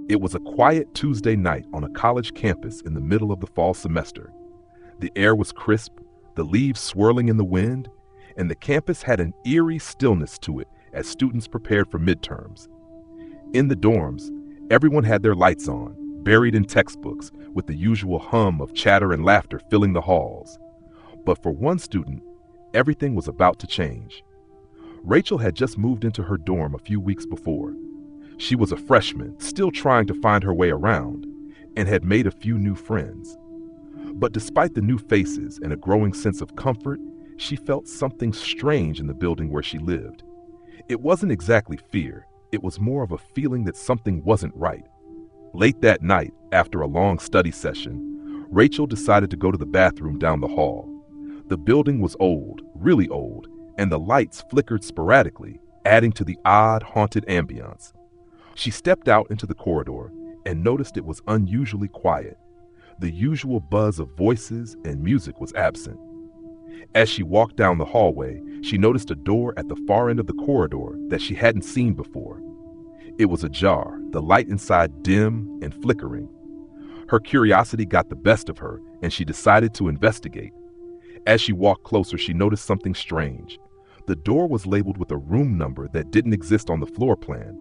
It was a quiet Tuesday night on a college campus in the middle of the fall semester. The air was crisp, the leaves swirling in the wind, and the campus had an eerie stillness to it as students prepared for midterms. In the dorms, everyone had their lights on, buried in textbooks, with the usual hum of chatter and laughter filling the halls. But for one student, everything was about to change. Rachel had just moved into her dorm a few weeks before. She was a freshman, still trying to find her way around, and had made a few new friends. But despite the new faces and a growing sense of comfort, she felt something strange in the building where she lived. It wasn't exactly fear, it was more of a feeling that something wasn't right. Late that night, after a long study session, Rachel decided to go to the bathroom down the hall. The building was old, really old, and the lights flickered sporadically, adding to the odd, haunted ambiance. She stepped out into the corridor and noticed it was unusually quiet. The usual buzz of voices and music was absent. As she walked down the hallway, she noticed a door at the far end of the corridor that she hadn't seen before. It was ajar, the light inside dim and flickering. Her curiosity got the best of her, and she decided to investigate. As she walked closer, she noticed something strange. The door was labeled with a room number that didn't exist on the floor plan.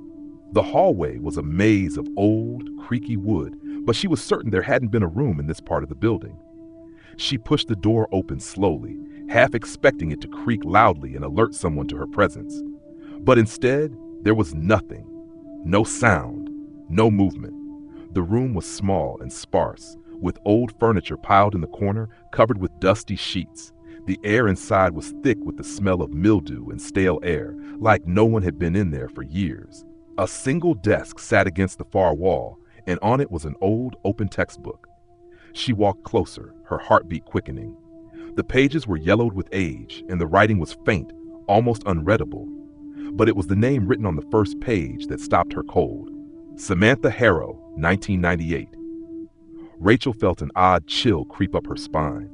The hallway was a maze of old, creaky wood, but she was certain there hadn't been a room in this part of the building. She pushed the door open slowly, half expecting it to creak loudly and alert someone to her presence. But instead, there was nothing. No sound, no movement. The room was small and sparse, with old furniture piled in the corner, covered with dusty sheets. The air inside was thick with the smell of mildew and stale air, like no one had been in there for years. A single desk sat against the far wall, and on it was an old, open textbook. She walked closer, her heartbeat quickening. The pages were yellowed with age, and the writing was faint, almost unreadable. But it was the name written on the first page that stopped her cold. Samantha Harrow, 1998. Rachel felt an odd chill creep up her spine.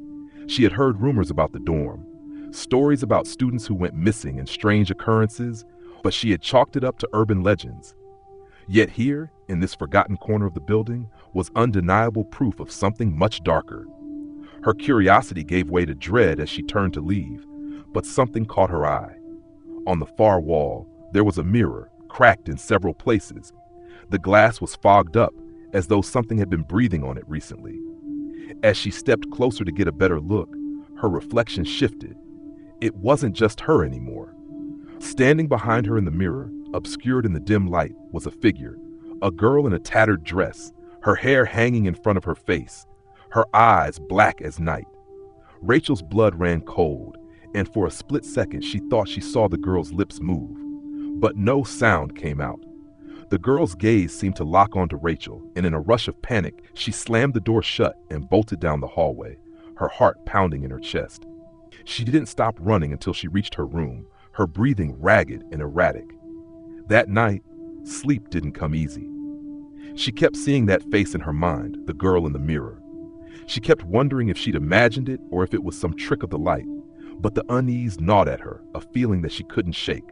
She had heard rumors about the dorm, stories about students who went missing and strange occurrences, but she had chalked it up to urban legends. Yet here, in this forgotten corner of the building, was undeniable proof of something much darker. Her curiosity gave way to dread as she turned to leave, but something caught her eye. On the far wall, there was a mirror, cracked in several places. The glass was fogged up, as though something had been breathing on it recently. As she stepped closer to get a better look, her reflection shifted. It wasn't just her anymore. Standing behind her in the mirror, obscured in the dim light, was a figure, a girl in a tattered dress, her hair hanging in front of her face, her eyes black as night. Rachel's blood ran cold, and for a split second she thought she saw the girl's lips move. But no sound came out. The girl's gaze seemed to lock onto Rachel, and in a rush of panic, she slammed the door shut and bolted down the hallway, her heart pounding in her chest. She didn't stop running until she reached her room, her breathing ragged and erratic. That night, sleep didn't come easy. She kept seeing that face in her mind, the girl in the mirror. She kept wondering if she'd imagined it or if it was some trick of the light, but the unease gnawed at her, a feeling that she couldn't shake.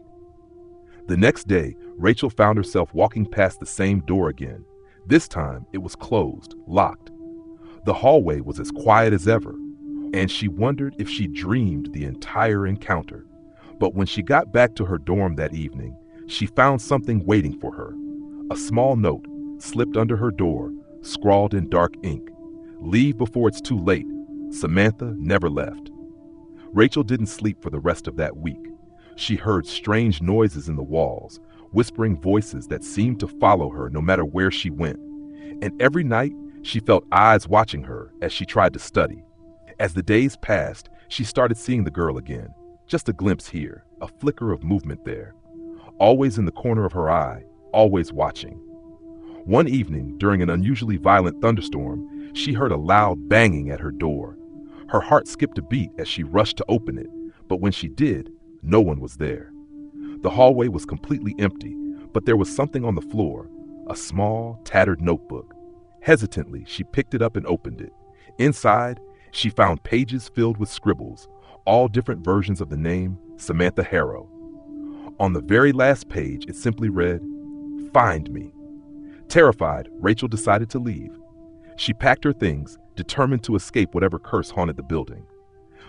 The next day, Rachel found herself walking past the same door again. This time, it was closed, locked. The hallway was as quiet as ever, and she wondered if she dreamed the entire encounter. But when she got back to her dorm that evening, she found something waiting for her. A small note slipped under her door, scrawled in dark ink. "Leave before it's too late. Samantha never left." Rachel didn't sleep for the rest of that week. She heard strange noises in the walls, whispering voices that seemed to follow her no matter where she went. And every night, she felt eyes watching her as she tried to study. As the days passed, she started seeing the girl again. Just a glimpse here, a flicker of movement there. Always in the corner of her eye, always watching. One evening, during an unusually violent thunderstorm, she heard a loud banging at her door. Her heart skipped a beat as she rushed to open it, but when she did, no one was there. The hallway was completely empty, but there was something on the floor, a small, tattered notebook. Hesitantly, she picked it up and opened it. Inside, she found pages filled with scribbles, all different versions of the name Samantha Harrow. On the very last page, it simply read, "Find me." Terrified, Rachel decided to leave. She packed her things, determined to escape whatever curse haunted the building.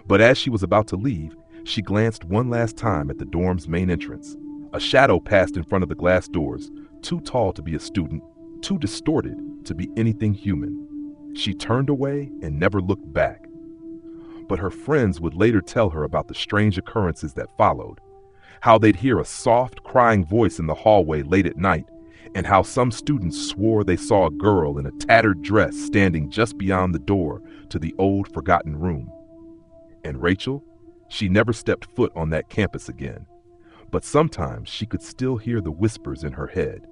But as she was about to leave, she glanced one last time at the dorm's main entrance. A shadow passed in front of the glass doors, too tall to be a student, too distorted to be anything human. She turned away and never looked back. But her friends would later tell her about the strange occurrences that followed, how they'd hear a soft, crying voice in the hallway late at night, and how some students swore they saw a girl in a tattered dress standing just beyond the door to the old, forgotten room. And Rachel, she never stepped foot on that campus again, but sometimes she could still hear the whispers in her head,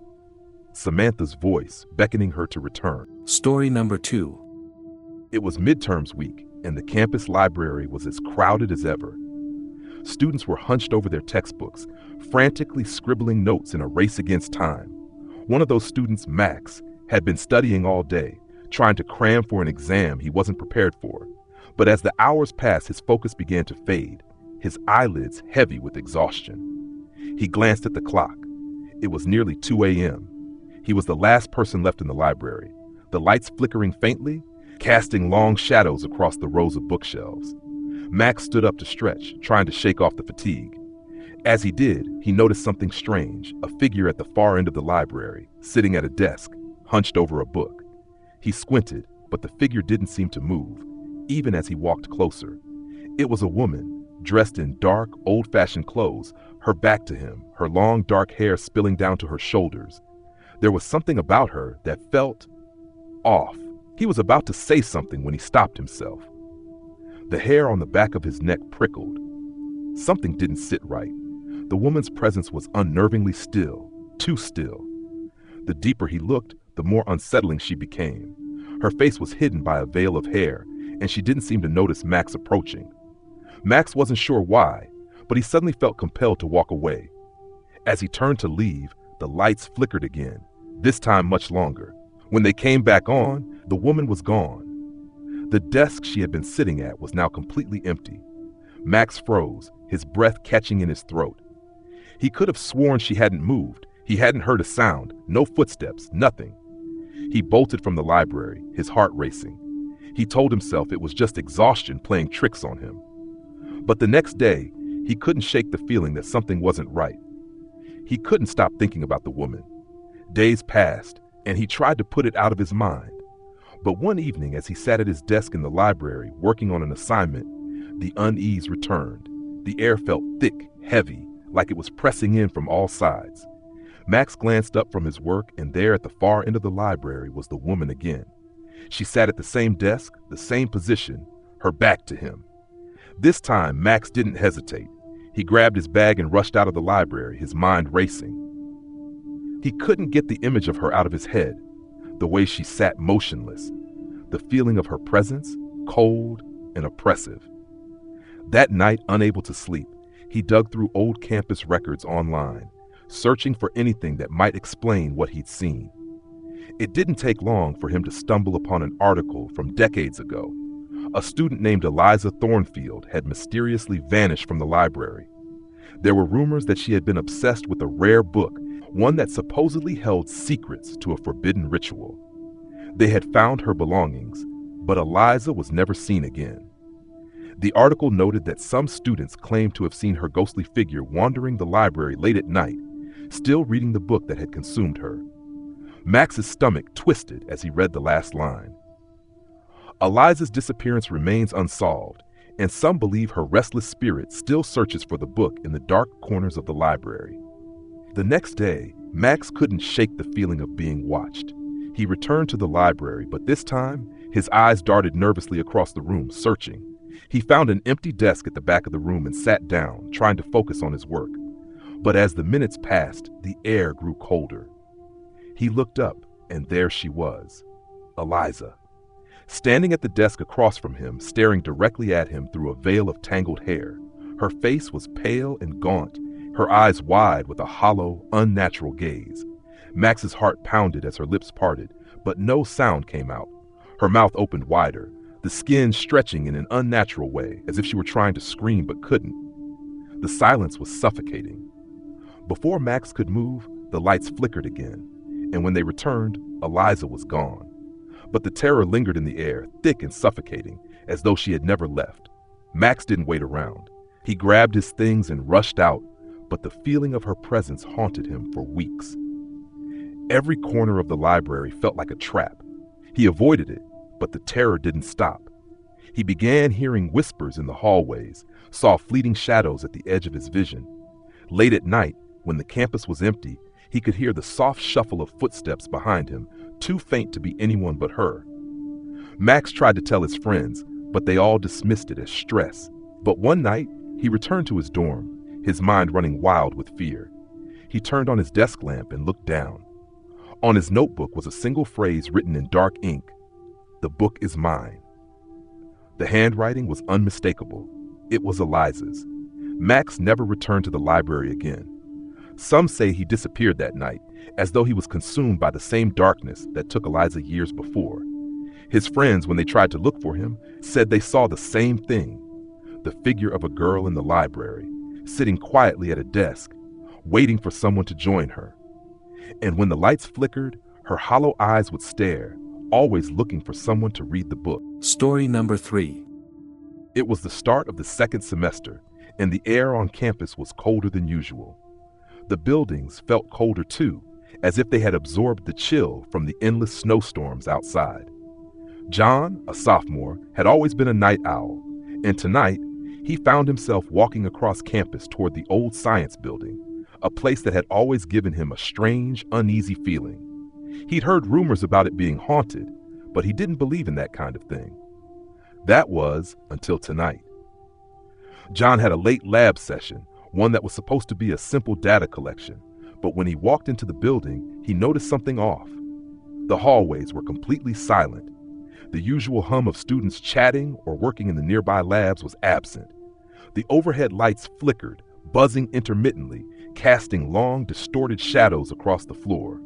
Samantha's voice beckoning her to return. Story number 2. It was midterms week, and the campus library was as crowded as ever. Students were hunched over their textbooks, frantically scribbling notes in a race against time. One of those students, Max, had been studying all day, trying to cram for an exam he wasn't prepared for. But as the hours passed, his focus began to fade, his eyelids heavy with exhaustion. He glanced at the clock. It was nearly 2 a.m. He was the last person left in the library, the lights flickering faintly, casting long shadows across the rows of bookshelves. Max stood up to stretch, trying to shake off the fatigue. As he did, he noticed something strange, a figure at the far end of the library, sitting at a desk, hunched over a book. He squinted, but the figure didn't seem to move, even as he walked closer. It was a woman, dressed in dark, old-fashioned clothes, her back to him, her long dark hair spilling down to her shoulders. There was something about her that felt off. He was about to say something when he stopped himself. The hair on the back of his neck prickled. Something didn't sit right. The woman's presence was unnervingly still, too still. The deeper he looked, the more unsettling she became. Her face was hidden by a veil of hair, and she didn't seem to notice Max approaching. Max wasn't sure why, but he suddenly felt compelled to walk away. As he turned to leave, the lights flickered again, this time much longer. When they came back on, the woman was gone. The desk she had been sitting at was now completely empty. Max froze, his breath catching in his throat. He could have sworn she hadn't moved. He hadn't heard a sound, no footsteps, nothing. He bolted from the library, his heart racing. He told himself it was just exhaustion playing tricks on him. But the next day, he couldn't shake the feeling that something wasn't right. He couldn't stop thinking about the woman. Days passed, and he tried to put it out of his mind. But one evening, as he sat at his desk in the library working on an assignment, the unease returned. The air felt thick, heavy, like it was pressing in from all sides. Max glanced up from his work, and there at the far end of the library was the woman again. She sat at the same desk, the same position, her back to him. This time, Max didn't hesitate. He grabbed his bag and rushed out of the library, his mind racing. He couldn't get the image of her out of his head, the way she sat motionless, the feeling of her presence, cold and oppressive. That night, unable to sleep, he dug through old campus records online, searching for anything that might explain what he'd seen. It didn't take long for him to stumble upon an article from decades ago. A student named Eliza Thornfield had mysteriously vanished from the library. There were rumors that she had been obsessed with a rare book, one that supposedly held secrets to a forbidden ritual. They had found her belongings, but Eliza was never seen again. The article noted that some students claimed to have seen her ghostly figure wandering the library late at night, still reading the book that had consumed her. Max's stomach twisted as he read the last line. Eliza's disappearance remains unsolved, and some believe her restless spirit still searches for the book in the dark corners of the library. The next day, Max couldn't shake the feeling of being watched. He returned to the library, but this time, his eyes darted nervously across the room, searching. He found an empty desk at the back of the room and sat down, trying to focus on his work. But as the minutes passed, the air grew colder. He looked up, and there she was, Eliza, standing at the desk across from him, staring directly at him through a veil of tangled hair. Her face was pale and gaunt, her eyes wide with a hollow, unnatural gaze. Max's heart pounded as her lips parted, but no sound came out. Her mouth opened wider, the skin stretching in an unnatural way, as if she were trying to scream but couldn't. The silence was suffocating. Before Max could move, the lights flickered again. and when they returned, Eliza was gone. But the terror lingered in the air, thick and suffocating, as though she had never left. Max didn't wait around. He grabbed his things and rushed out, but the feeling of her presence haunted him for weeks. Every corner of the library felt like a trap. He avoided it, but the terror didn't stop. He began hearing whispers in the hallways, saw fleeting shadows at the edge of his vision. Late at night, when the campus was empty, he could hear the soft shuffle of footsteps behind him, too faint to be anyone but her. Max tried to tell his friends, but they all dismissed it as stress. But one night, he returned to his dorm, his mind running wild with fear. He turned on his desk lamp and looked down. On his notebook was a single phrase written in dark ink: "The book is mine." The handwriting was unmistakable. It was Eliza's. Max never returned to the library again. Some say he disappeared that night, as though he was consumed by the same darkness that took Eliza years before. His friends, when they tried to look for him, said they saw the same thing: the figure of a girl in the library, sitting quietly at a desk, waiting for someone to join her. And when the lights flickered, her hollow eyes would stare, always looking for someone to read the book. Story number 3. It was the start of the second semester, and the air on campus was colder than usual. The buildings felt colder too, as if they had absorbed the chill from the endless snowstorms outside. John, a sophomore, had always been a night owl, and tonight he found himself walking across campus toward the old science building, a place that had always given him a strange, uneasy feeling. He'd heard rumors about it being haunted, but he didn't believe in that kind of thing. That was until tonight. John had a late lab session, one that was supposed to be a simple data collection, but when he walked into the building, he noticed something off. The hallways were completely silent. The usual hum of students chatting or working in the nearby labs was absent. The overhead lights flickered, buzzing intermittently, casting long, distorted shadows across the floor.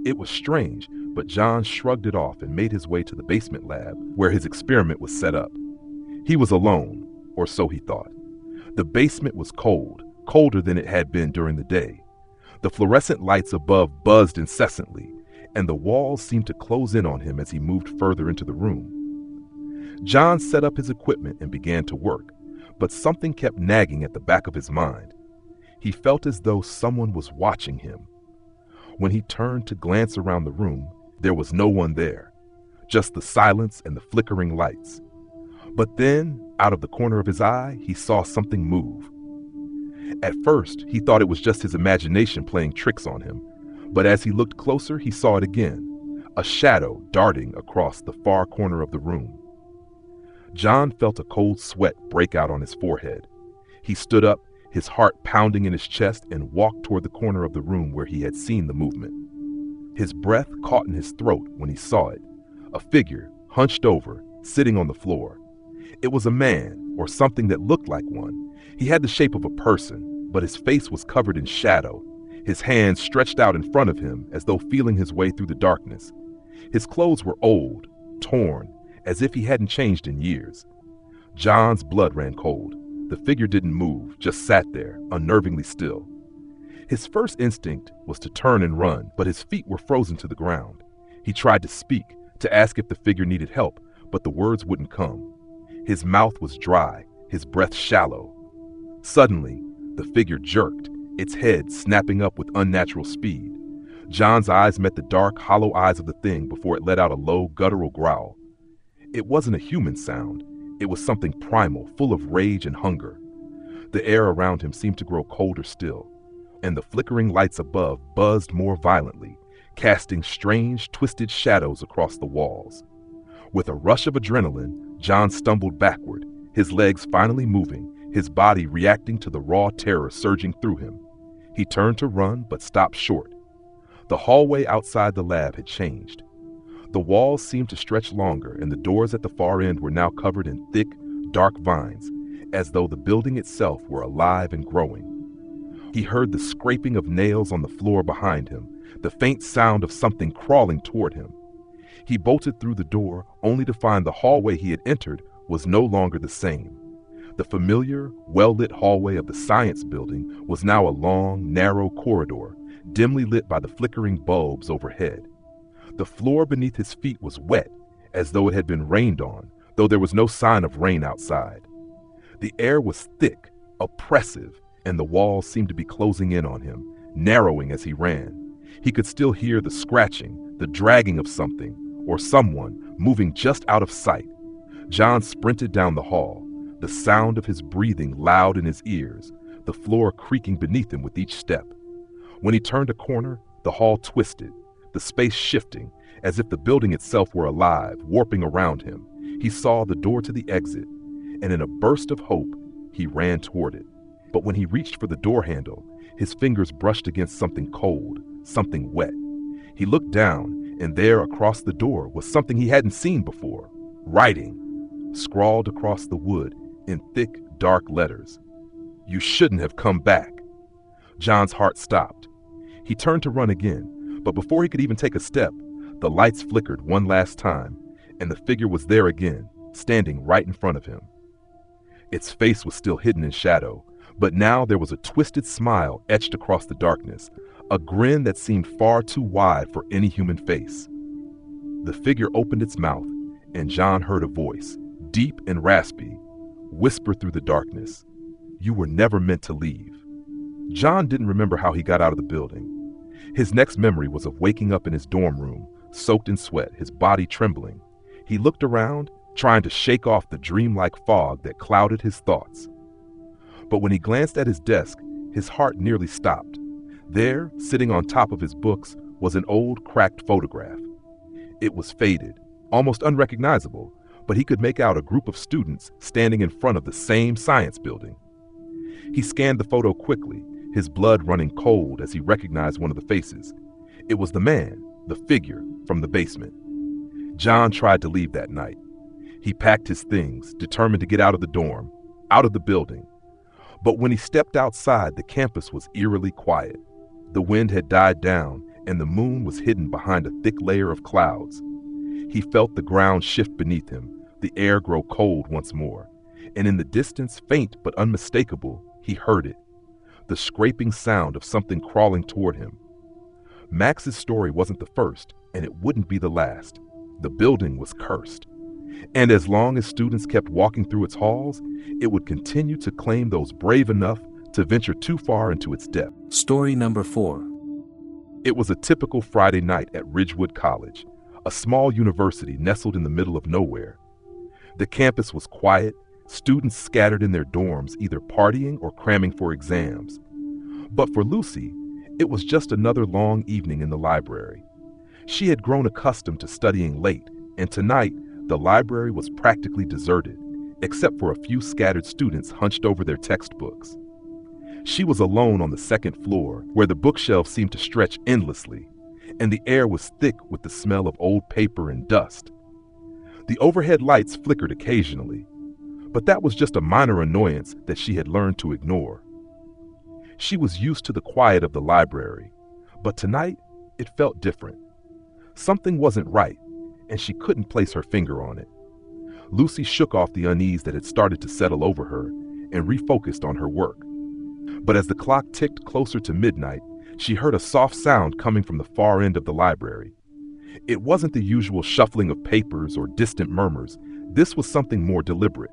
It was strange, but John shrugged it off and made his way to the basement lab where his experiment was set up. He was alone, or so he thought. The basement was cold, colder than it had been during the day. The fluorescent lights above buzzed incessantly, and the walls seemed to close in on him as he moved further into the room. John set up his equipment and began to work, but something kept nagging at the back of his mind. He felt as though someone was watching him. When he turned to glance around the room, there was no one there, just the silence and the flickering lights. But then, out of the corner of his eye, he saw something move. At first, he thought it was just his imagination playing tricks on him, but as he looked closer, he saw it again, a shadow darting across the far corner of the room. John felt a cold sweat break out on his forehead. He stood up, his heart pounding in his chest, and walked toward the corner of the room where he had seen the movement. His breath caught in his throat when he saw it, a figure, hunched over, sitting on the floor. It was a man, or something that looked like one. He had the shape of a person, but his face was covered in shadow, his hands stretched out in front of him as though feeling his way through the darkness. His clothes were old, torn, as if he hadn't changed in years. John's blood ran cold. The figure didn't move, just sat there, unnervingly still. His first instinct was to turn and run, but his feet were frozen to the ground. He tried to speak, to ask if the figure needed help, but the words wouldn't come. His mouth was dry, his breath shallow. Suddenly, the figure jerked, its head snapping up with unnatural speed. John's eyes met the dark, hollow eyes of the thing before it let out a low, guttural growl. It wasn't a human sound. It was something primal, full of rage and hunger. The air around him seemed to grow colder still, and the flickering lights above buzzed more violently, casting strange, twisted shadows across the walls. With a rush of adrenaline, John stumbled backward, his legs finally moving, his body reacting to the raw terror surging through him. He turned to run, but stopped short. The hallway outside the lab had changed. The walls seemed to stretch longer, and the doors at the far end were now covered in thick, dark vines, as though the building itself were alive and growing. He heard the scraping of nails on the floor behind him, the faint sound of something crawling toward him. He bolted through the door, only to find the hallway he had entered was no longer the same. The familiar, well-lit hallway of the science building was now a long, narrow corridor, dimly lit by the flickering bulbs overhead. The floor beneath his feet was wet, as though it had been rained on, though there was no sign of rain outside. The air was thick, oppressive, and the walls seemed to be closing in on him, narrowing as he ran. He could still hear the scratching, the dragging of something, or someone, moving just out of sight. John sprinted down the hall, the sound of his breathing loud in his ears, the floor creaking beneath him with each step. When he turned a corner, the hall twisted, the space shifting, as if the building itself were alive, warping around him. He saw the door to the exit, and in a burst of hope, he ran toward it. But when he reached for the door handle, his fingers brushed against something cold, something wet. He looked down, and there across the door was something he hadn't seen before. Writing, scrawled across the wood in thick, dark letters. "You shouldn't have come back." John's heart stopped. He turned to run again, but before he could even take a step, the lights flickered one last time, and the figure was there again, standing right in front of him. Its face was still hidden in shadow, but now there was a twisted smile etched across the darkness, a grin that seemed far too wide for any human face. The figure opened its mouth, and John heard a voice, deep and raspy, whisper through the darkness, "You were never meant to leave." John didn't remember how he got out of the building. His next memory was of waking up in his dorm room, soaked in sweat, his body trembling. He looked around, trying to shake off the dreamlike fog that clouded his thoughts. But when he glanced at his desk, his heart nearly stopped. There, sitting on top of his books, was an old, cracked photograph. It was faded, almost unrecognizable, but he could make out a group of students standing in front of the same science building. He scanned the photo quickly, his blood running cold as he recognized one of the faces. It was the man, the figure, from the basement. John tried to leave that night. He packed his things, determined to get out of the dorm, out of the building. But when he stepped outside, the campus was eerily quiet. The wind had died down, and the moon was hidden behind a thick layer of clouds. He felt the ground shift beneath him, the air grow cold once more, and in the distance, faint but unmistakable, he heard it, the scraping sound of something crawling toward him. Max's story wasn't the first, and it wouldn't be the last. The building was cursed. And as long as students kept walking through its halls, it would continue to claim those brave enough to venture too far into its depth. Story number 4. It was a typical Friday night at Ridgewood College, a small university nestled in the middle of nowhere. The campus was quiet, students scattered in their dorms, either partying or cramming for exams. But for Lucy, it was just another long evening in the library. She had grown accustomed to studying late, and tonight, the library was practically deserted, except for a few scattered students hunched over their textbooks. She was alone on the second floor, where the bookshelves seemed to stretch endlessly, and the air was thick with the smell of old paper and dust. The overhead lights flickered occasionally, but that was just a minor annoyance that she had learned to ignore. She was used to the quiet of the library, but tonight it felt different. Something wasn't right, and she couldn't place her finger on it. Lucy shook off the unease that had started to settle over her and refocused on her work. But as the clock ticked closer to midnight, she heard a soft sound coming from the far end of the library. It wasn't the usual shuffling of papers or distant murmurs. This was something more deliberate.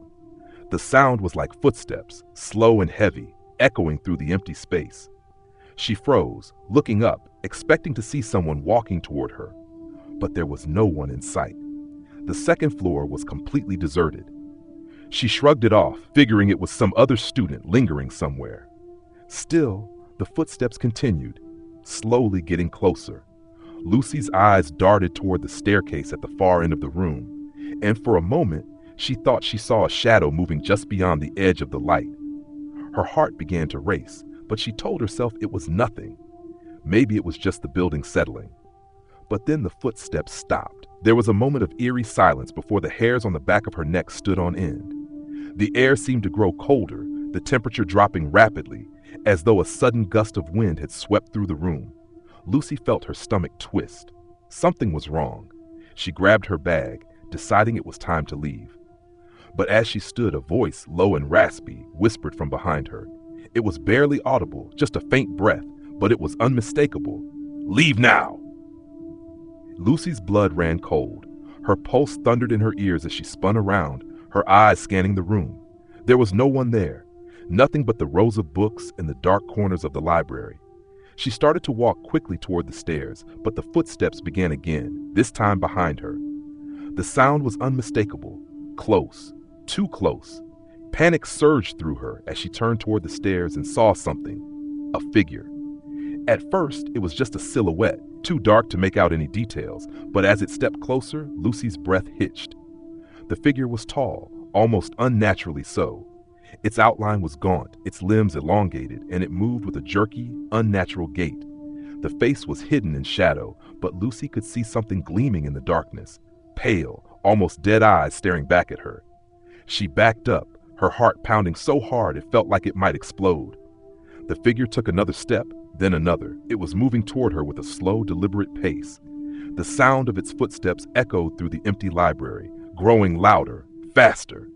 The sound was like footsteps, slow and heavy, echoing through the empty space. She froze, looking up, expecting to see someone walking toward her. But there was no one in sight. The second floor was completely deserted. She shrugged it off, figuring it was some other student lingering somewhere. Still, the footsteps continued, slowly getting closer. Lucy's eyes darted toward the staircase at the far end of the room, and for a moment, she thought she saw a shadow moving just beyond the edge of the light. Her heart began to race, but she told herself it was nothing. Maybe it was just the building settling. But then the footsteps stopped. There was a moment of eerie silence before the hairs on the back of her neck stood on end. The air seemed to grow colder, the temperature dropping rapidly, as though a sudden gust of wind had swept through the room. Lucy felt her stomach twist. Something was wrong. She grabbed her bag, deciding it was time to leave. But as she stood, a voice, low and raspy, whispered from behind her. It was barely audible, just a faint breath, but it was unmistakable. "Leave now!" Lucy's blood ran cold. Her pulse thundered in her ears as she spun around, her eyes scanning the room. There was no one there, nothing but the rows of books in the dark corners of the library. She started to walk quickly toward the stairs, but the footsteps began again, this time behind her. The sound was unmistakable, close, too close. Panic surged through her as she turned toward the stairs and saw something, a figure. At first, it was just a silhouette, too dark to make out any details, but as it stepped closer, Lucy's breath hitched. The figure was tall, almost unnaturally so. Its outline was gaunt, its limbs elongated, and it moved with a jerky, unnatural gait. The face was hidden in shadow, but Lucy could see something gleaming in the darkness, pale, almost dead eyes staring back at her. She backed up, her heart pounding so hard it felt like it might explode. The figure took another step, then another. It was moving toward her with a slow, deliberate pace. The sound of its footsteps echoed through the empty library, growing louder, faster.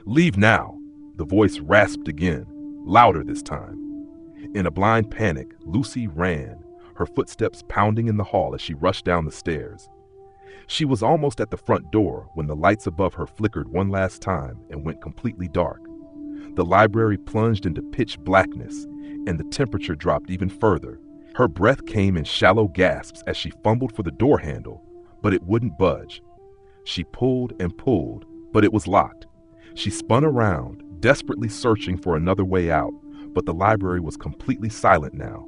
"Leave now!" The voice rasped again, louder this time. In a blind panic, Lucy ran, her footsteps pounding in the hall as she rushed down the stairs. She was almost at the front door when the lights above her flickered one last time and went completely dark. The library plunged into pitch blackness, and the temperature dropped even further. Her breath came in shallow gasps as she fumbled for the door handle, but it wouldn't budge. She pulled and pulled, but it was locked. She spun around, desperately searching for another way out, but the library was completely silent now.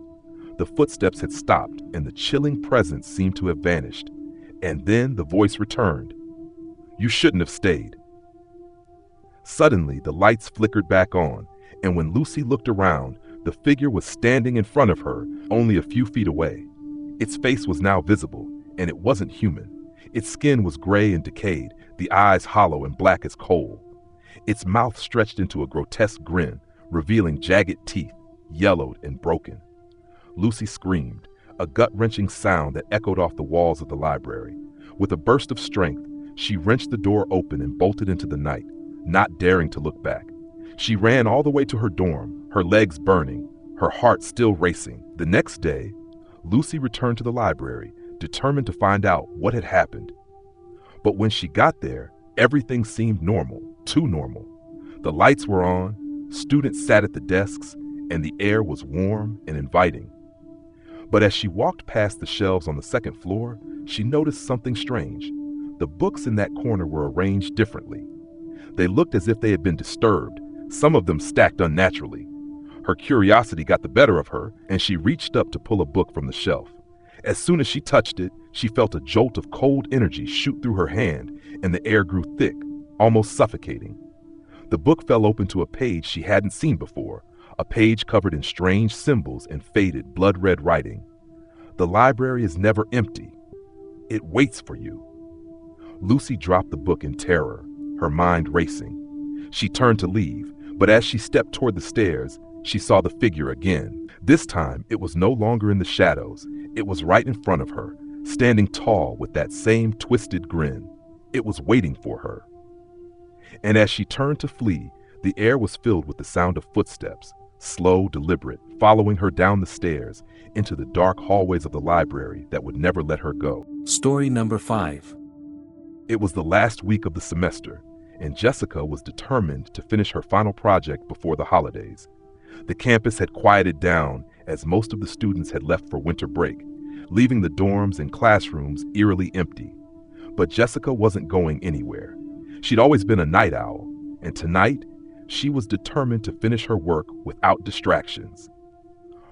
The footsteps had stopped, and the chilling presence seemed to have vanished. And then the voice returned. "You shouldn't have stayed." Suddenly, the lights flickered back on, and when Lucy looked around, the figure was standing in front of her, only a few feet away. Its face was now visible, and it wasn't human. Its skin was gray and decayed, the eyes hollow and black as coal. Its mouth stretched into a grotesque grin, revealing jagged teeth, yellowed and broken. Lucy screamed, a gut-wrenching sound that echoed off the walls of the library. With a burst of strength, she wrenched the door open and bolted into the night, not daring to look back. She ran all the way to her dorm, her legs burning, her heart still racing. The next day, Lucy returned to the library, determined to find out what had happened. But when she got there, everything seemed normal, too normal. The lights were on, students sat at the desks, and the air was warm and inviting. But as she walked past the shelves on the second floor, she noticed something strange. The books in that corner were arranged differently. They looked as if they had been disturbed, some of them stacked unnaturally. Her curiosity got the better of her, and she reached up to pull a book from the shelf. As soon as she touched it, she felt a jolt of cold energy shoot through her hand, and the air grew thick, almost suffocating. The book fell open to a page she hadn't seen before, a page covered in strange symbols and faded, blood-red writing. The library is never empty. It waits for you. Lucy dropped the book in terror, her mind racing. She turned to leave, but as she stepped toward the stairs, she saw the figure again. This time, it was no longer in the shadows. It was right in front of her, standing tall with that same twisted grin. It was waiting for her. And as she turned to flee, the air was filled with the sound of footsteps, slow, deliberate, following her down the stairs into the dark hallways of the library that would never let her go. Story number 5. It was the last week of the semester, and Jessica was determined to finish her final project before the holidays. The campus had quieted down as most of the students had left for winter break, leaving the dorms and classrooms eerily empty. But Jessica wasn't going anywhere. She'd always been a night owl, and tonight, she was determined to finish her work without distractions.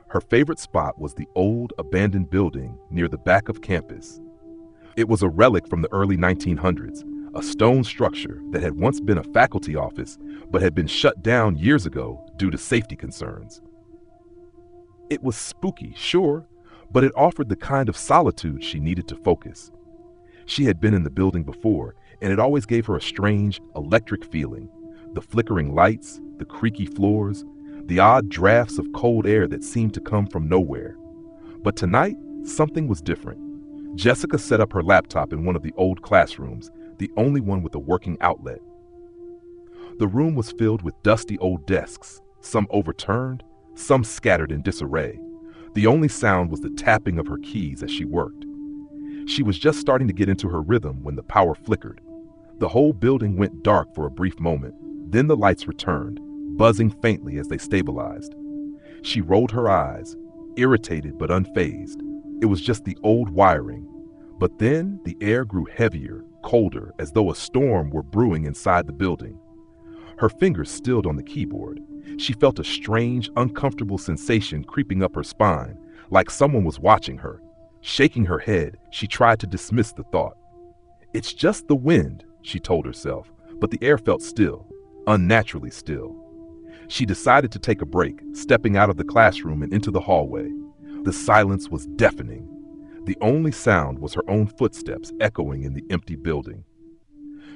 Her favorite spot was the old, abandoned building near the back of campus. It was a relic from the early 1900s, a stone structure that had once been a faculty office but had been shut down years ago due to safety concerns. It was spooky, sure, but it offered the kind of solitude she needed to focus. She had been in the building before, and it always gave her a strange, electric feeling. The flickering lights, the creaky floors, the odd drafts of cold air that seemed to come from nowhere. But tonight, something was different. Jessica set up her laptop in one of the old classrooms, the only one with a working outlet. The room was filled with dusty old desks, some overturned, some scattered in disarray. The only sound was the tapping of her keys as she worked. She was just starting to get into her rhythm when the power flickered. The whole building went dark for a brief moment. Then the lights returned, buzzing faintly as they stabilized. She rolled her eyes, irritated but unfazed. It was just the old wiring. But then the air grew heavier, colder, as though a storm were brewing inside the building. Her fingers stilled on the keyboard. She felt a strange, uncomfortable sensation creeping up her spine, like someone was watching her. Shaking her head, she tried to dismiss the thought. "It's just the wind," she told herself, but the air felt still, unnaturally still. She decided to take a break, stepping out of the classroom and into the hallway. The silence was deafening. The only sound was her own footsteps echoing in the empty building.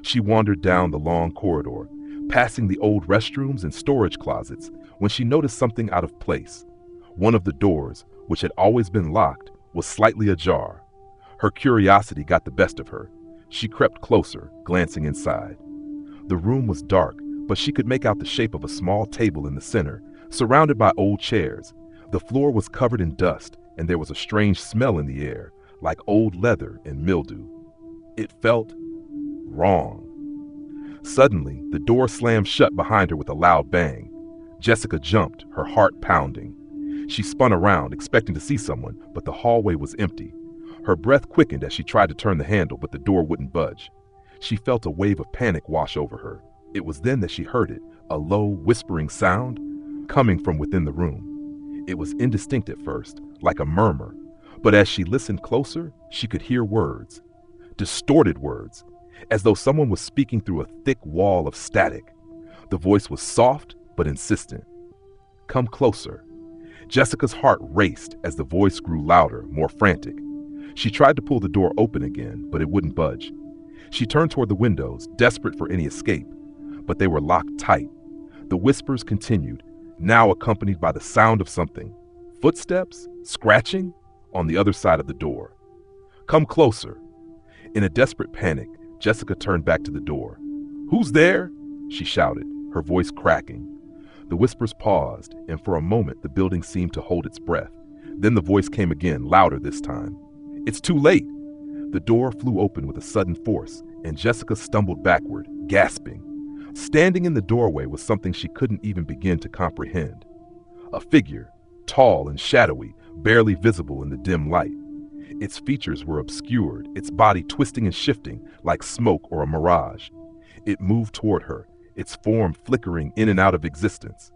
She wandered down the long corridor, passing the old restrooms and storage closets, when she noticed something out of place. One of the doors, which had always been locked, was slightly ajar. Her curiosity got the best of her. She crept closer, glancing inside. The room was dark, but she could make out the shape of a small table in the center, surrounded by old chairs. The floor was covered in dust, and there was a strange smell in the air, like old leather and mildew. It felt wrong. Suddenly, the door slammed shut behind her with a loud bang. Jessica jumped, her heart pounding. She spun around, expecting to see someone, but the hallway was empty. Her breath quickened as she tried to turn the handle, but the door wouldn't budge. She felt a wave of panic wash over her. It was then that she heard it, a low, whispering sound coming from within the room. It was indistinct at first, like a murmur, but as she listened closer, she could hear words, distorted words, as though someone was speaking through a thick wall of static. The voice was soft but insistent. "Come closer." Jessica's heart raced as the voice grew louder, more frantic. She tried to pull the door open again, but it wouldn't budge. She turned toward the windows, desperate for any escape, but they were locked tight. The whispers continued, now accompanied by the sound of something. Footsteps, scratching, on the other side of the door. "Come closer." In a desperate panic, Jessica turned back to the door. "Who's there?" she shouted, her voice cracking. The whispers paused, and for a moment the building seemed to hold its breath. Then the voice came again, louder this time. "It's too late." The door flew open with a sudden force, and Jessica stumbled backward, gasping. Standing in the doorway was something she couldn't even begin to comprehend. A figure, tall and shadowy, barely visible in the dim light. Its features were obscured, its body twisting and shifting like smoke or a mirage. It moved toward her, its form flickering in and out of existence.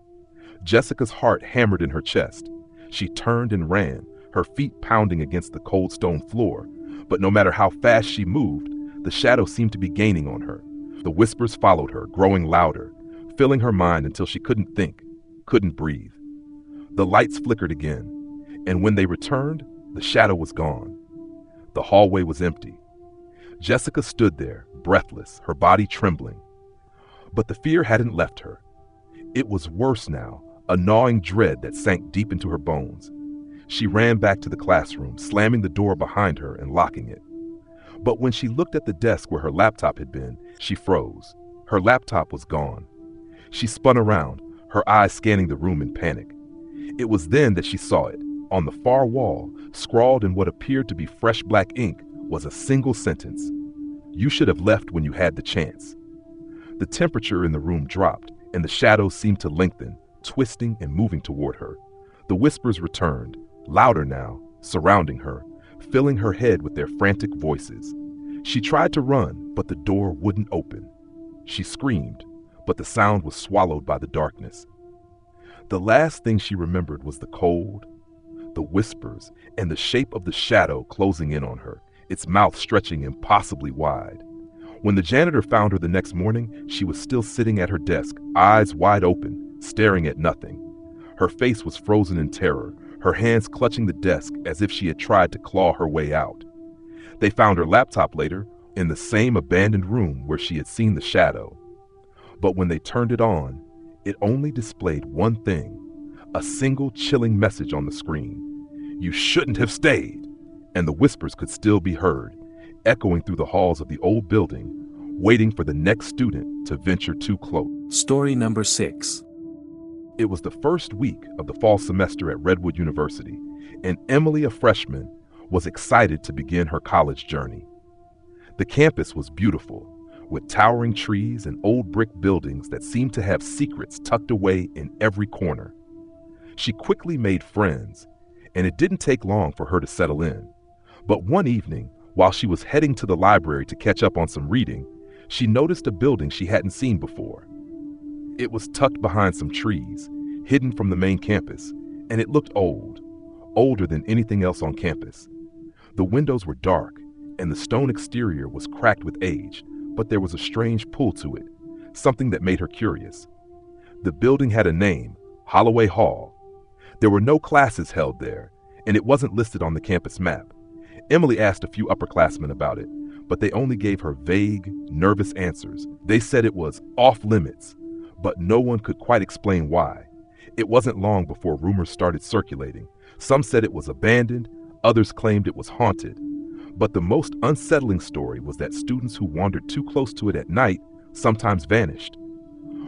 Jessica's heart hammered in her chest. She turned and ran, her feet pounding against the cold stone floor, but no matter how fast she moved, the shadow seemed to be gaining on her. The whispers followed her, growing louder, filling her mind until she couldn't think, couldn't breathe. The lights flickered again, and when they returned, the shadow was gone. The hallway was empty. Jessica stood there, breathless, her body trembling. But the fear hadn't left her. It was worse now, a gnawing dread that sank deep into her bones. She ran back to the classroom, slamming the door behind her and locking it. But when she looked at the desk where her laptop had been, she froze. Her laptop was gone. She spun around, her eyes scanning the room in panic. It was then that she saw it. On the far wall, scrawled in what appeared to be fresh black ink, was a single sentence. "You should have left when you had the chance." The temperature in the room dropped, and the shadows seemed to lengthen, twisting and moving toward her. The whispers returned, louder now, surrounding her, filling her head with their frantic voices. She tried to run, but the door wouldn't open. She screamed, but the sound was swallowed by the darkness. The last thing she remembered was the cold, the whispers, and the shape of the shadow closing in on her, its mouth stretching impossibly wide. When the janitor found her the next morning, she was still sitting at her desk, eyes wide open, staring at nothing. Her face was frozen in terror, her hands clutching the desk as if she had tried to claw her way out. They found her laptop later, in the same abandoned room where she had seen the shadow. But when they turned it on, it only displayed one thing, a single chilling message on the screen. "You shouldn't have stayed." And the whispers could still be heard, echoing through the halls of the old building, waiting for the next student to venture too close. Story number 6. It was the first week of the fall semester at Redwood University, and Emily, a freshman, was excited to begin her college journey. The campus was beautiful, with towering trees and old brick buildings that seemed to have secrets tucked away in every corner. She quickly made friends, and it didn't take long for her to settle in. But one evening, while she was heading to the library to catch up on some reading, she noticed a building she hadn't seen before. It was tucked behind some trees, hidden from the main campus, and it looked old, older than anything else on campus. The windows were dark, and the stone exterior was cracked with age, but there was a strange pull to it, something that made her curious. The building had a name, Holloway Hall. There were no classes held there, and it wasn't listed on the campus map. Emily asked a few upperclassmen about it, but they only gave her vague, nervous answers. They said it was off limits, but no one could quite explain why. It wasn't long before rumors started circulating. Some said it was abandoned, others claimed it was haunted. But the most unsettling story was that students who wandered too close to it at night sometimes vanished.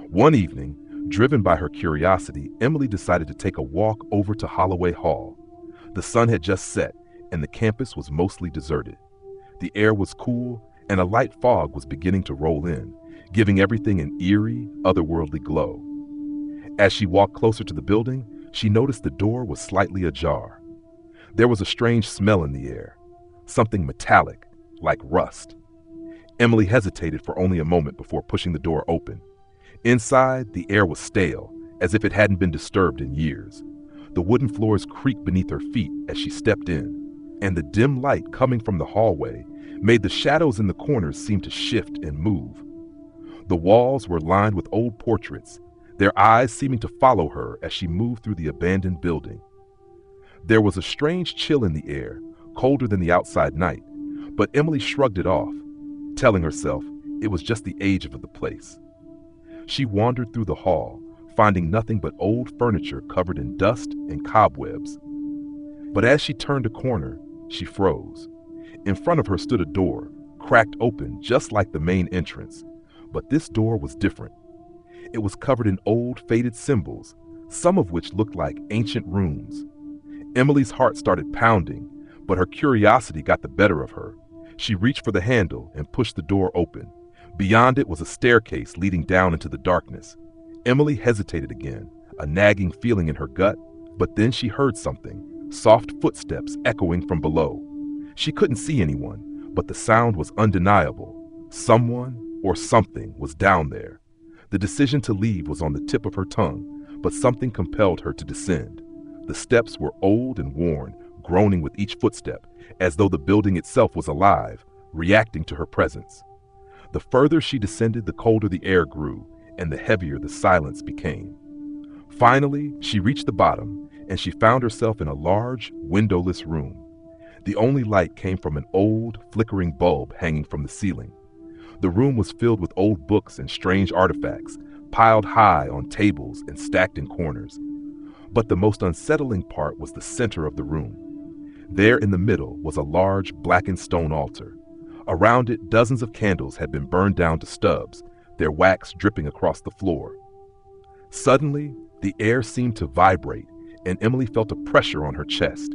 One evening, driven by her curiosity, Emily decided to take a walk over to Holloway Hall. The sun had just set, and the campus was mostly deserted. The air was cool, and a light fog was beginning to roll in, giving everything an eerie, otherworldly glow. As she walked closer to the building, she noticed the door was slightly ajar. There was a strange smell in the air, something metallic, like rust. Emily hesitated for only a moment before pushing the door open. Inside, the air was stale, as if it hadn't been disturbed in years. The wooden floors creaked beneath her feet as she stepped in, and the dim light coming from the hallway made the shadows in the corners seem to shift and move. The walls were lined with old portraits, their eyes seeming to follow her as she moved through the abandoned building. There was a strange chill in the air, colder than the outside night, but Emily shrugged it off, telling herself it was just the age of the place. She wandered through the hall, finding nothing but old furniture covered in dust and cobwebs. But as she turned a corner, she froze. In front of her stood a door, cracked open just like the main entrance. But this door was different. It was covered in old, faded symbols, some of which looked like ancient runes. Emily's heart started pounding, but her curiosity got the better of her. She reached for the handle and pushed the door open. Beyond it was a staircase leading down into the darkness. Emily hesitated again, a nagging feeling in her gut, but then she heard something, soft footsteps echoing from below. She couldn't see anyone, but the sound was undeniable. Someone or something was down there. The decision to leave was on the tip of her tongue, but something compelled her to descend. The steps were old and worn, groaning with each footstep, as though the building itself was alive, reacting to her presence. The further she descended, the colder the air grew, and the heavier the silence became. Finally, she reached the bottom, and she found herself in a large, windowless room. The only light came from an old, flickering bulb hanging from the ceiling. The room was filled with old books and strange artifacts, piled high on tables and stacked in corners. But the most unsettling part was the center of the room. There in the middle was a large, blackened stone altar. Around it, dozens of candles had been burned down to stubs, their wax dripping across the floor. Suddenly, the air seemed to vibrate, and Emily felt a pressure on her chest.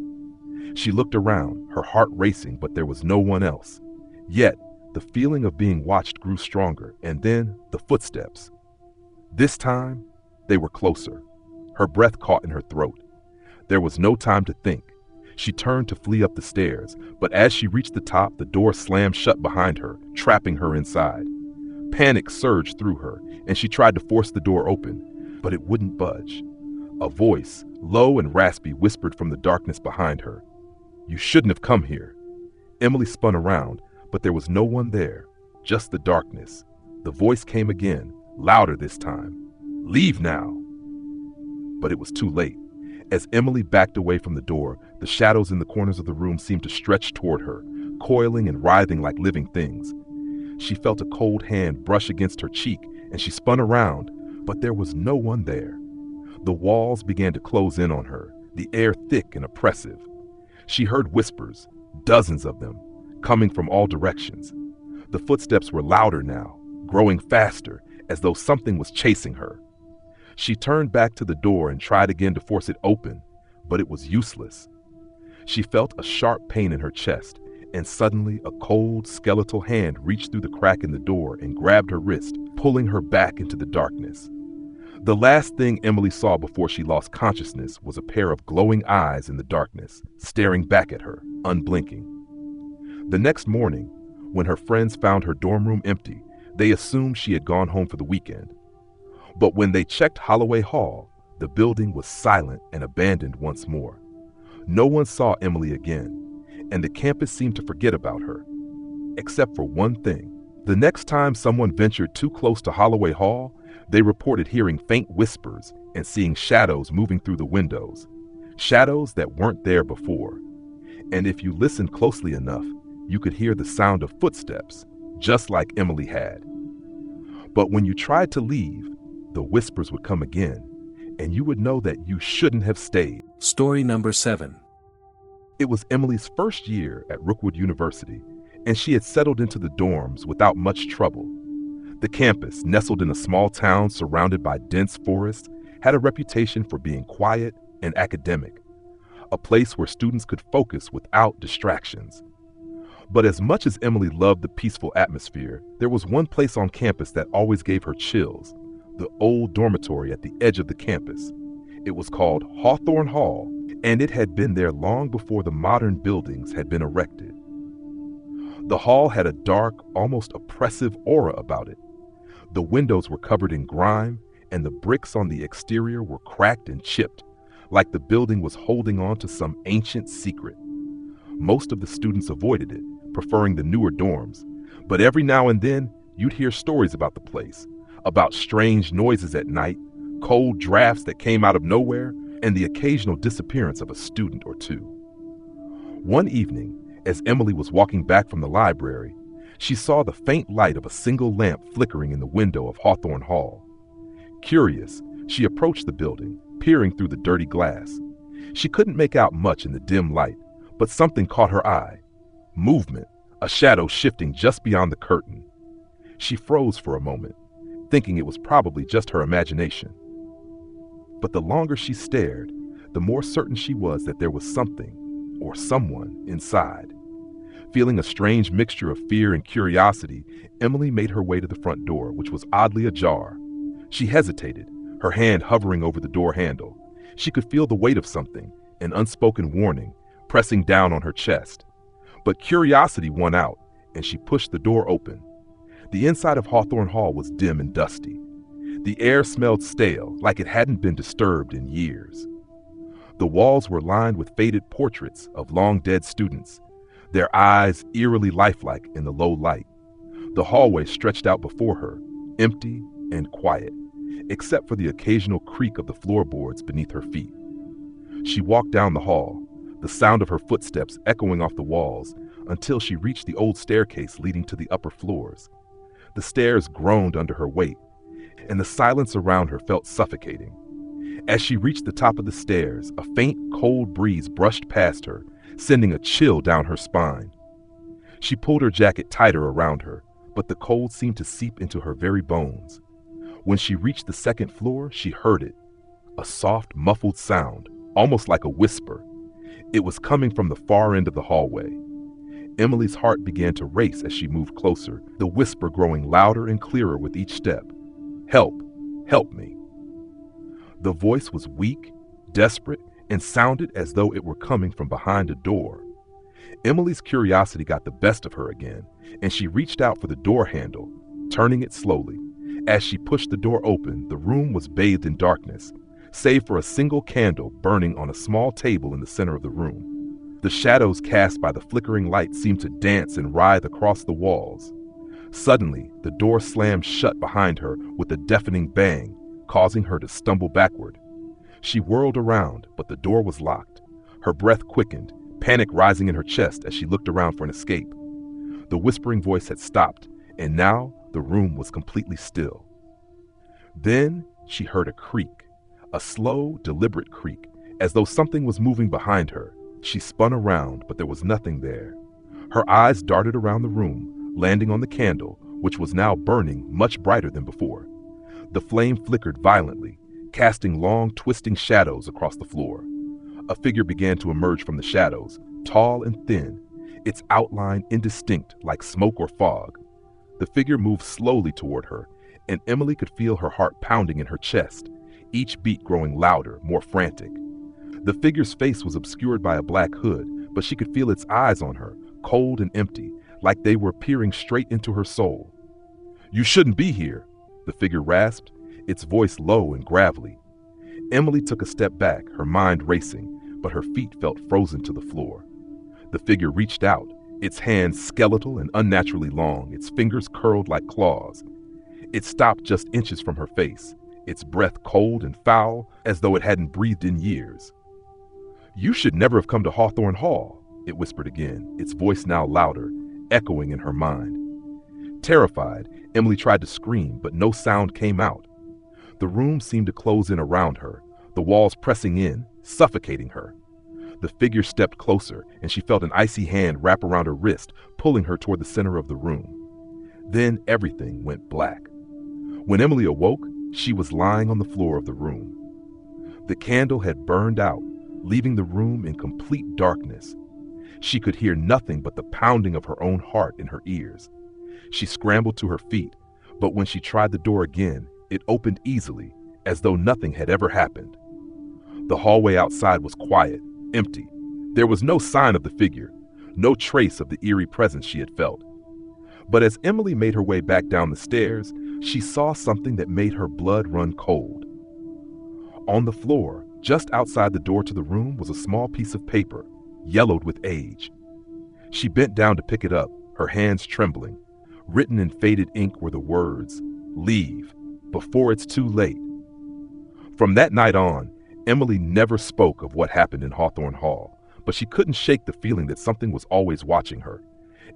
She looked around, her heart racing, but there was no one else. Yet, the feeling of being watched grew stronger, and then the footsteps. This time, they were closer. Her breath caught in her throat. There was no time to think. She turned to flee up the stairs, but as she reached the top, the door slammed shut behind her, trapping her inside. Panic surged through her, and she tried to force the door open, but it wouldn't budge. A voice, low and raspy, whispered from the darkness behind her. "You shouldn't have come here." Emily spun around, but there was no one there, just the darkness. The voice came again, louder this time. "Leave now." But it was too late. As Emily backed away from the door, the shadows in the corners of the room seemed to stretch toward her, coiling and writhing like living things. She felt a cold hand brush against her cheek, and she spun around, but there was no one there. The walls began to close in on her, the air thick and oppressive. She heard whispers, dozens of them, coming from all directions. The footsteps were louder now, growing faster, as though something was chasing her. She turned back to the door and tried again to force it open, but it was useless. She felt a sharp pain in her chest, and suddenly a cold, skeletal hand reached through the crack in the door and grabbed her wrist, pulling her back into the darkness. The last thing Emily saw before she lost consciousness was a pair of glowing eyes in the darkness, staring back at her, unblinking. The next morning, when her friends found her dorm room empty, they assumed she had gone home for the weekend. But when they checked Holloway Hall, the building was silent and abandoned once more. No one saw Emily again, and the campus seemed to forget about her. Except for one thing. The next time someone ventured too close to Holloway Hall, they reported hearing faint whispers and seeing shadows moving through the windows. Shadows that weren't there before. And if you listened closely enough, you could hear the sound of footsteps, just like Emily had. But when you tried to leave, the whispers would come again, and you would know that you shouldn't have stayed. Story number 7. It was Emily's first year at Rookwood University, and she had settled into the dorms without much trouble. The campus, nestled in a small town surrounded by dense forests, had a reputation for being quiet and academic, a place where students could focus without distractions. But as much as Emily loved the peaceful atmosphere, there was one place on campus that always gave her chills: the old dormitory at the edge of the campus. It was called Hawthorne Hall, and it had been there long before the modern buildings had been erected. The hall had a dark, almost oppressive aura about it. The windows were covered in grime, and the bricks on the exterior were cracked and chipped, like the building was holding on to some ancient secret. Most of the students avoided it, preferring the newer dorms, but every now and then you'd hear stories about the place, about strange noises at night, cold drafts that came out of nowhere, and the occasional disappearance of a student or two. One evening, as Emily was walking back from the library, she saw the faint light of a single lamp flickering in the window of Hawthorne Hall. Curious, she approached the building, peering through the dirty glass. She couldn't make out much in the dim light, but something caught her eye. Movement, a shadow shifting just beyond the curtain. She froze for a moment, thinking it was probably just her imagination. But the longer she stared, the more certain she was that there was something, or someone, inside. Feeling a strange mixture of fear and curiosity, Emily made her way to the front door, which was oddly ajar. She hesitated, her hand hovering over the door handle. She could feel the weight of something, an unspoken warning, pressing down on her chest. But curiosity won out, and she pushed the door open. The inside of Hawthorne Hall was dim and dusty. The air smelled stale, like it hadn't been disturbed in years. The walls were lined with faded portraits of long-dead students, their eyes eerily lifelike in the low light. The hallway stretched out before her, empty and quiet, except for the occasional creak of the floorboards beneath her feet. She walked down the hall, the sound of her footsteps echoing off the walls, until she reached the old staircase leading to the upper floors. The stairs groaned under her weight, and the silence around her felt suffocating. As she reached the top of the stairs, a faint, cold breeze brushed past her, sending a chill down her spine. She pulled her jacket tighter around her, but the cold seemed to seep into her very bones. When she reached the second floor, she heard it, a soft, muffled sound, almost like a whisper. It was coming from the far end of the hallway. Emily's heart began to race as she moved closer, the whisper growing louder and clearer with each step. "Help! Help me!" The voice was weak, desperate, and sounded as though it were coming from behind a door. Emily's curiosity got the best of her again, and she reached out for the door handle, turning it slowly. As she pushed the door open, the room was bathed in darkness, save for a single candle burning on a small table in the center of the room. The shadows cast by the flickering light seemed to dance and writhe across the walls. Suddenly, the door slammed shut behind her with a deafening bang, causing her to stumble backward. She whirled around, but the door was locked. Her breath quickened, panic rising in her chest as she looked around for an escape. The whispering voice had stopped, and now the room was completely still. Then she heard a creak, a slow, deliberate creak, as though something was moving behind her. She spun around, but there was nothing there. Her eyes darted around the room, landing on the candle, which was now burning much brighter than before. The flame flickered violently, casting long, twisting shadows across the floor. A figure began to emerge from the shadows, tall and thin, its outline indistinct like smoke or fog. The figure moved slowly toward her, and Emily could feel her heart pounding in her chest, each beat growing louder, more frantic. The figure's face was obscured by a black hood, but she could feel its eyes on her, cold and empty, like they were peering straight into her soul. "You shouldn't be here," the figure rasped, its voice low and gravelly. Emily took a step back, her mind racing, but her feet felt frozen to the floor. The figure reached out, its hands skeletal and unnaturally long, its fingers curled like claws. It stopped just inches from her face, its breath cold and foul, as though it hadn't breathed in years. "You should never have come to Hawthorne Hall," it whispered again, its voice now louder, echoing in her mind. Terrified, Emily tried to scream, but no sound came out. The room seemed to close in around her, the walls pressing in, suffocating her. The figure stepped closer, and she felt an icy hand wrap around her wrist, pulling her toward the center of the room. Then everything went black. When Emily awoke, she was lying on the floor of the room. The candle had burned out, leaving the room in complete darkness. She could hear nothing but the pounding of her own heart in her ears. She scrambled to her feet, but when she tried the door again, it opened easily, as though nothing had ever happened. The hallway outside was quiet, empty. There was no sign of the figure, no trace of the eerie presence she had felt. But as Emily made her way back down the stairs, she saw something that made her blood run cold. On the floor, just outside the door to the room, was a small piece of paper, yellowed with age. She bent down to pick it up, her hands trembling. Written in faded ink were the words, "Leave, before it's too late." From that night on, Emily never spoke of what happened in Hawthorne Hall, but she couldn't shake the feeling that something was always watching her.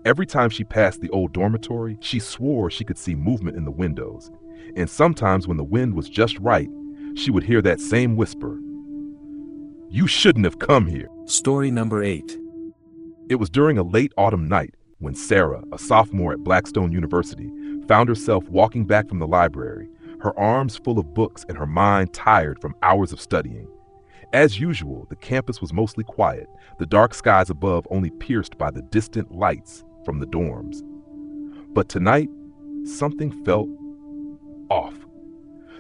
Every time she passed the old dormitory, she swore she could see movement in the windows, and sometimes when the wind was just right, she would hear that same whisper, "You shouldn't have come here." Story number 8. It was during a late autumn night when Sarah, a sophomore at Blackstone University, found herself walking back from the library, her arms full of books and her mind tired from hours of studying. As usual, the campus was mostly quiet, the dark skies above only pierced by the distant lights from the dorms. But tonight, something felt off.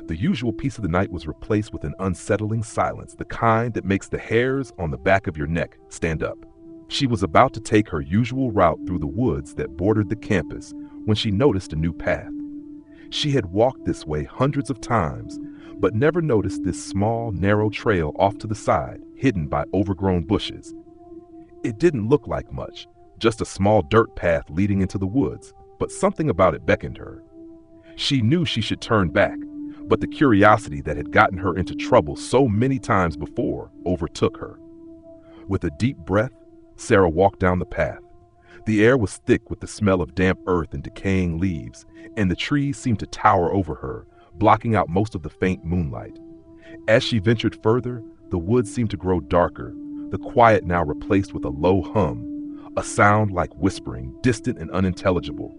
The usual peace of the night was replaced with an unsettling silence, the kind that makes the hairs on the back of your neck stand up. She was about to take her usual route through the woods that bordered the campus when she noticed a new path. She had walked this way hundreds of times, but never noticed this small, narrow trail off to the side, hidden by overgrown bushes. It didn't look like much, just a small dirt path leading into the woods, but something about it beckoned her. She knew she should turn back, but the curiosity that had gotten her into trouble so many times before overtook her. With a deep breath, Sarah walked down the path. The air was thick with the smell of damp earth and decaying leaves, and the trees seemed to tower over her, blocking out most of the faint moonlight. As she ventured further, the woods seemed to grow darker, the quiet now replaced with a low hum, a sound like whispering, distant and unintelligible.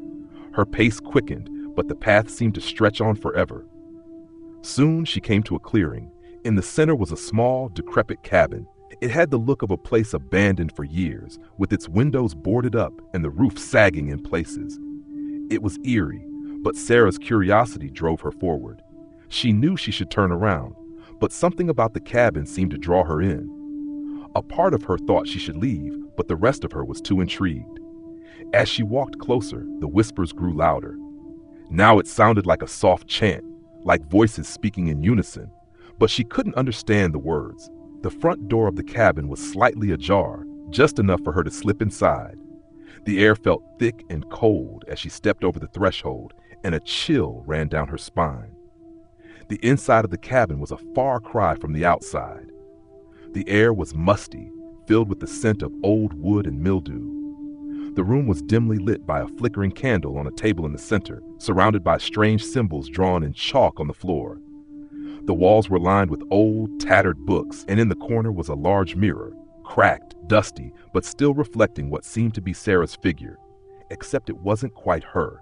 Her pace quickened, but the path seemed to stretch on forever. Soon she came to a clearing. In the center was a small, decrepit cabin. It had the look of a place abandoned for years, with its windows boarded up and the roof sagging in places. It was eerie, but Sarah's curiosity drove her forward. She knew she should turn around, but something about the cabin seemed to draw her in. A part of her thought she should leave, but the rest of her was too intrigued. As she walked closer, the whispers grew louder. Now it sounded like a soft chant, like voices speaking in unison, but she couldn't understand the words. The front door of the cabin was slightly ajar, just enough for her to slip inside. The air felt thick and cold as she stepped over the threshold, and a chill ran down her spine. The inside of the cabin was a far cry from the outside. The air was musty, filled with the scent of old wood and mildew. The room was dimly lit by a flickering candle on a table in the center, surrounded by strange symbols drawn in chalk on the floor. The walls were lined with old, tattered books, and in the corner was a large mirror, cracked, dusty, but still reflecting what seemed to be Sarah's figure, except it wasn't quite her.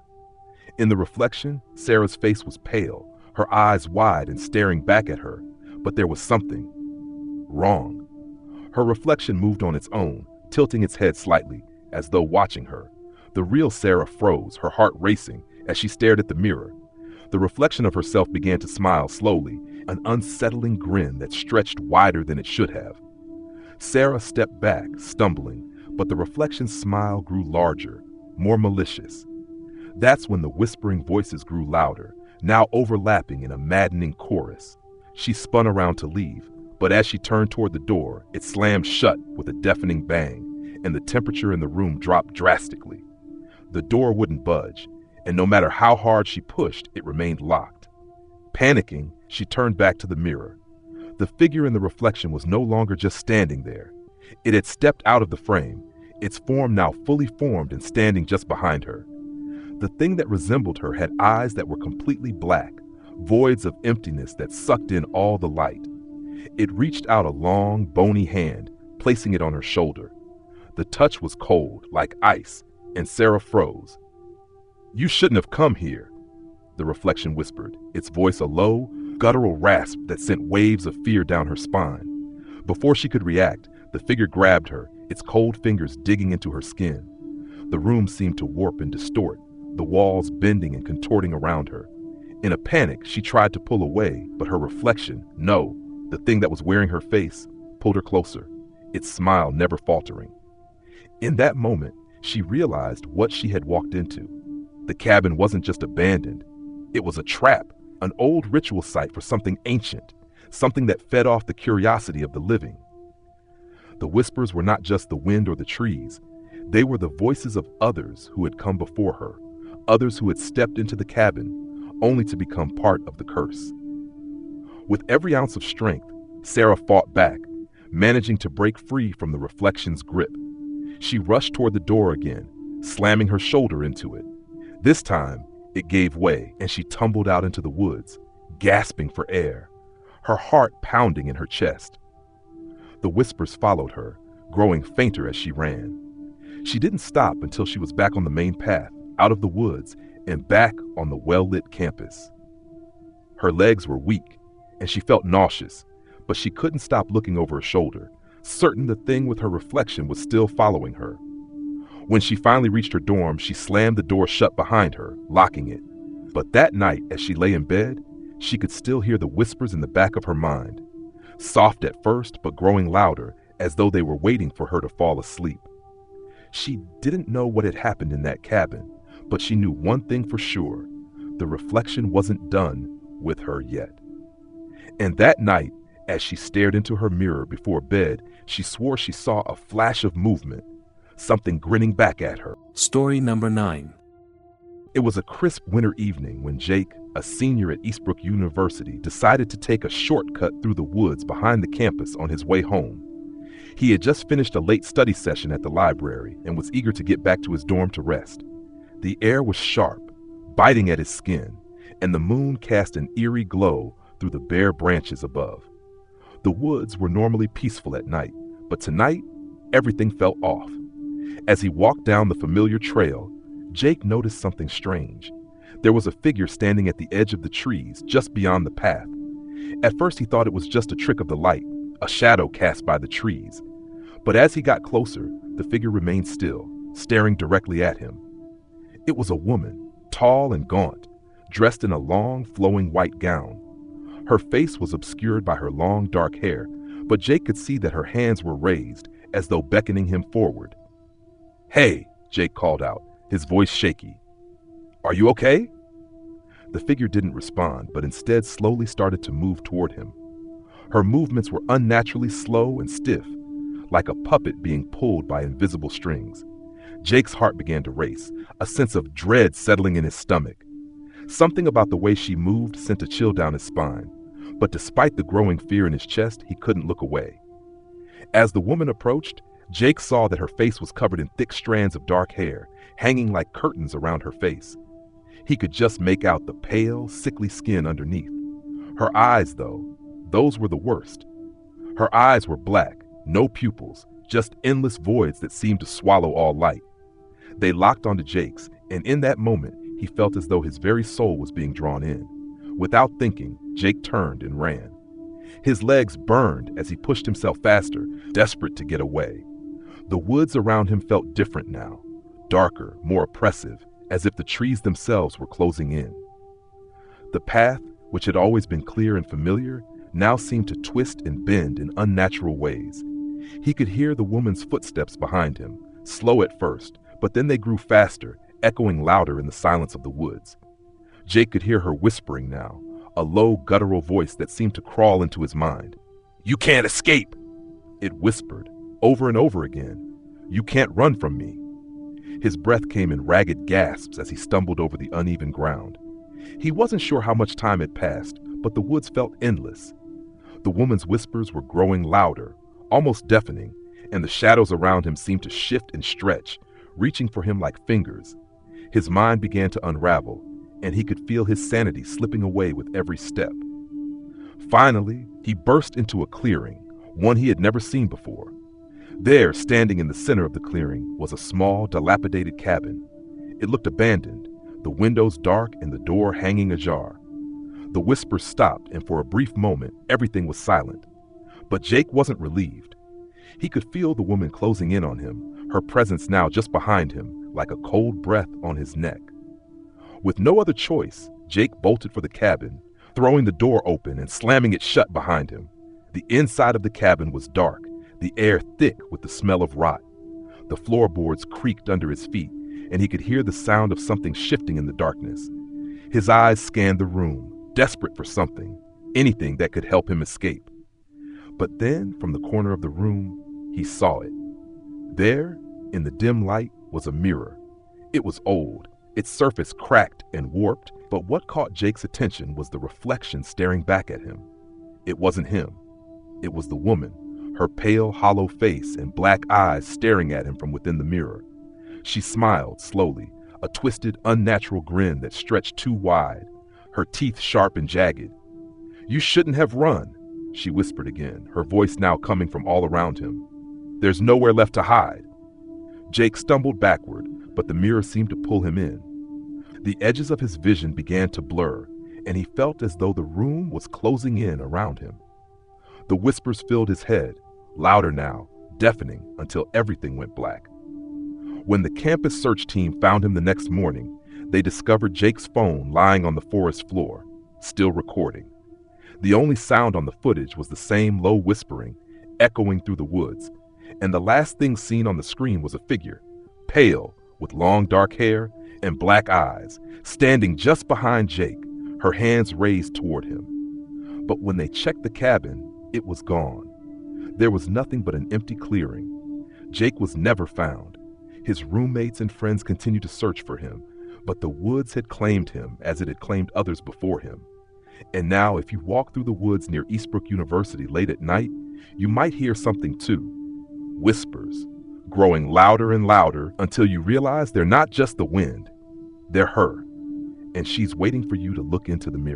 In the reflection, Sarah's face was pale, her eyes wide and staring back at her, but there was something wrong. Her reflection moved on its own, tilting its head slightly, as though watching her. The real Sarah froze, her heart racing, as she stared at the mirror. The reflection of herself began to smile slowly, an unsettling grin that stretched wider than it should have. Sarah stepped back, stumbling, but the reflection's smile grew larger, more malicious. That's when the whispering voices grew louder, now overlapping in a maddening chorus. She spun around to leave, but as she turned toward the door, it slammed shut with a deafening bang, and the temperature in the room dropped drastically. The door wouldn't budge, and no matter how hard she pushed, it remained locked. Panicking, she turned back to the mirror. The figure in the reflection was no longer just standing there. It had stepped out of the frame, its form now fully formed and standing just behind her. The thing that resembled her had eyes that were completely black, voids of emptiness that sucked in all the light. It reached out a long, bony hand, placing it on her shoulder. The touch was cold, like ice, and Sarah froze. "You shouldn't have come here," the reflection whispered, its voice a low, guttural rasp that sent waves of fear down her spine. Before she could react, the figure grabbed her, its cold fingers digging into her skin. The room seemed to warp and distort, the walls bending and contorting around her. In a panic, she tried to pull away, but her reflection, no, the thing that was wearing her face, pulled her closer, its smile never faltering. In that moment, she realized what she had walked into. The cabin wasn't just abandoned. It was a trap, an old ritual site for something ancient, something that fed off the curiosity of the living. The whispers were not just the wind or the trees. They were the voices of others who had come before her, others who had stepped into the cabin, only to become part of the curse. With every ounce of strength, Sarah fought back, managing to break free from the reflection's grip. She rushed toward the door again, slamming her shoulder into it. This time, it gave way, and she tumbled out into the woods, gasping for air, her heart pounding in her chest. The whispers followed her, growing fainter as she ran. She didn't stop until she was back on the main path, out of the woods, and back on the well-lit campus. Her legs were weak, and she felt nauseous, but she couldn't stop looking over her shoulder, certain the thing with her reflection was still following her. When she finally reached her dorm, she slammed the door shut behind her, locking it. But that night, as she lay in bed, she could still hear the whispers in the back of her mind, soft at first, but growing louder, as though they were waiting for her to fall asleep. She didn't know what had happened in that cabin, but she knew one thing for sure: the reflection wasn't done with her yet. And that night, as she stared into her mirror before bed, she swore she saw a flash of movement, something grinning back at her. Story number 9. It was a crisp winter evening when Jake, a senior at Eastbrook University, decided to take a shortcut through the woods behind the campus on his way home. He had just finished a late study session at the library and was eager to get back to his dorm to rest. The air was sharp, biting at his skin, and the moon cast an eerie glow through the bare branches above. The woods were normally peaceful at night, but tonight, everything felt off. As he walked down the familiar trail, Jake noticed something strange. There was a figure standing at the edge of the trees just beyond the path. At first he thought it was just a trick of the light, a shadow cast by the trees. But as he got closer, the figure remained still, staring directly at him. It was a woman, tall and gaunt, dressed in a long, flowing white gown. Her face was obscured by her long, dark hair, but Jake could see that her hands were raised, as though beckoning him forward. "Hey," Jake called out, his voice shaky. "Are you okay?" The figure didn't respond, but instead slowly started to move toward him. Her movements were unnaturally slow and stiff, like a puppet being pulled by invisible strings. Jake's heart began to race, a sense of dread settling in his stomach. Something about the way she moved sent a chill down his spine, but despite the growing fear in his chest, he couldn't look away. As the woman approached, Jake saw that her face was covered in thick strands of dark hair, hanging like curtains around her face. He could just make out the pale, sickly skin underneath. Her eyes, though, those were the worst. Her eyes were black, no pupils, just endless voids that seemed to swallow all light. They locked onto Jake's, and in that moment, he felt as though his very soul was being drawn in. Without thinking, Jake turned and ran. His legs burned as he pushed himself faster, desperate to get away. The woods around him felt different now, darker, more oppressive, as if the trees themselves were closing in. The path, which had always been clear and familiar, now seemed to twist and bend in unnatural ways. He could hear the woman's footsteps behind him, slow at first, but then they grew faster, echoing louder in the silence of the woods. Jake could hear her whispering now, a low, guttural voice that seemed to crawl into his mind. "You can't escape!" It whispered, over and over again. "You can't run from me." His breath came in ragged gasps as he stumbled over the uneven ground. He wasn't sure how much time had passed, but the woods felt endless. The woman's whispers were growing louder, almost deafening, and the shadows around him seemed to shift and stretch, reaching for him like fingers. His mind began to unravel, and he could feel his sanity slipping away with every step. Finally, he burst into a clearing, one he had never seen before. There, standing in the center of the clearing, was a small, dilapidated cabin. It looked abandoned, the windows dark and the door hanging ajar. The whispers stopped, and for a brief moment, everything was silent. But Jake wasn't relieved. He could feel the woman closing in on him, her presence now just behind him, like a cold breath on his neck. With no other choice, Jake bolted for the cabin, throwing the door open and slamming it shut behind him. The inside of the cabin was dark, the air thick with the smell of rot. The floorboards creaked under his feet, and he could hear the sound of something shifting in the darkness. His eyes scanned the room, desperate for something, anything that could help him escape. But then, from the corner of the room, he saw it. There, in the dim light, was a mirror. It was old, its surface cracked and warped, but what caught Jake's attention was the reflection staring back at him. It wasn't him. It was the woman, her pale, hollow face and black eyes staring at him from within the mirror. She smiled slowly, a twisted, unnatural grin that stretched too wide, her teeth sharp and jagged. "You shouldn't have run," she whispered again, her voice now coming from all around him. "There's nowhere left to hide." Jake stumbled backward, but the mirror seemed to pull him in. The edges of his vision began to blur, and he felt as though the room was closing in around him. The whispers filled his head, louder now, deafening, until everything went black. When the campus search team found him the next morning, they discovered Jake's phone lying on the forest floor, still recording. The only sound on the footage was the same low whispering, echoing through the woods, and the last thing seen on the screen was a figure, pale, with long dark hair and black eyes, standing just behind Jake, her hands raised toward him. But when they checked the cabin, it was gone. There was nothing but an empty clearing. Jake was never found. His roommates and friends continued to search for him, but the woods had claimed him as it had claimed others before him. And now, if you walk through the woods near Eastbrook University late at night, you might hear something too. Whispers, growing louder and louder until you realize they're not just the wind, they're her, and she's waiting for you to look into the mirror.